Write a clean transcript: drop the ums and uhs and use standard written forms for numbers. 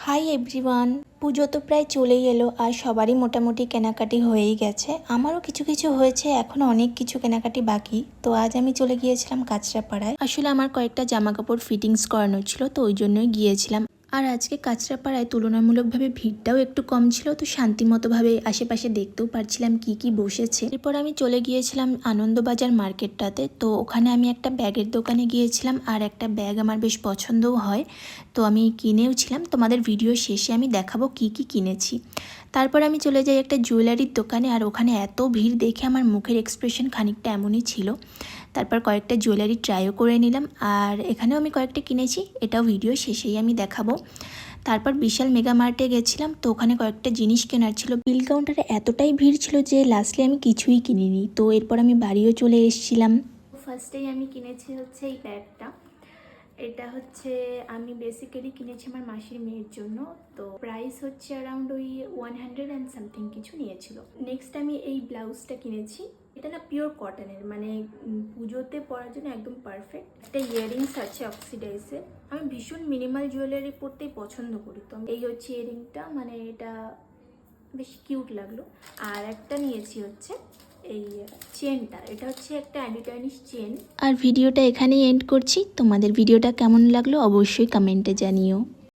Hi everyone, পুজো তো প্রায় চলেই এলো আর সবারই মোটামুটি কেনাকাটি হয়েই গেছে। আমারও কিছু কিছু হয়েছে, এখনও অনেক কিছু কেনাকাটি বাকি। তো আজ আমি চলে গিয়েছিলাম কাঁচরাপাড়ায়। আসলে আমার কয়েকটা জামা কাপড় ফিটিংস করানো ছিল, তো ওই জন্যই গিয়েছিলাম। আর আজকে কাঁচরাপাড়ায় তুলনামূলকভাবে ভিড়টাও একটু কম ছিল, তো শান্তিমতোভাবে আশেপাশে দেখতেও পারছিলাম কি কি বসেছে। এরপর আমি চলে গিয়েছিলাম আনন্দবাজার মার্কেটটাতে। তো ওখানে আমি একটা ব্যাগের দোকানে গিয়েছিলাম, আর একটা ব্যাগ আমার বেশ পছন্দও হয়, তো আমি কিনেও ছিলাম। তোমাদের ভিডিও শেষে আমি দেখাবো কি কি কিনেছি। তারপর আমি চলে যাই একটা জুয়েলারির দোকানে, আর ওখানে এত ভিড় দেখে আমার মুখের এক্সপ্রেশন খানিকটা এমনই ছিল। তারপর কয়েকটা জুয়েলারি ট্রাইও করে নিলাম, আর এখানেও আমি কয়েকটা কিনেছি, এটাও ভিডিও শেষেই আমি দেখাবো। তারপর বিশাল মেগা মার্টে গেছিলাম, তো ওখানে কয়েকটা জিনিস কেনার ছিল। বিল কাউন্টারে এতটাই ভিড় ছিল যে লাস্টলি আমি কিছুই কিনিনি। তো এরপর আমি বাড়িও চলে এসেছিলাম। ফার্স্টেই আমি কিনেছি হচ্ছে এই ব্যাগটা। এটা হচ্ছে আমি বেসিক্যালি কিনেছি আমার মাসির মেয়ের জন্য। তো প্রাইস হচ্ছে অ্যারাউন্ড ওই 100 অ্যান্ড সামথিং কিছু নিয়েছিল। নেক্সট আমি এই ব্লাউজটা কিনেছি। এটা না পিওর কটনের, মানে পুজোতে পরার জন্য একদম পারফেক্ট। একটা ইয়াররিংস আছে অক্সিডাইজের। আমি ভীষণ মিনিমাল জুয়েলারি পরতেই পছন্দ করি, তো এই হচ্ছে ইয়াররিংটা, মানে এটা বেশ কিউট লাগলো। আর একটা নিয়েছি হচ্ছে এই চেনটা, এটা হচ্ছে একটা অ্যাডিটার্নিশ চেন। আর ভিডিওটা এখানেই এন্ড করছি। তোমাদের ভিডিওটা কেমন লাগলো অবশ্যই কমেন্টে জানিও।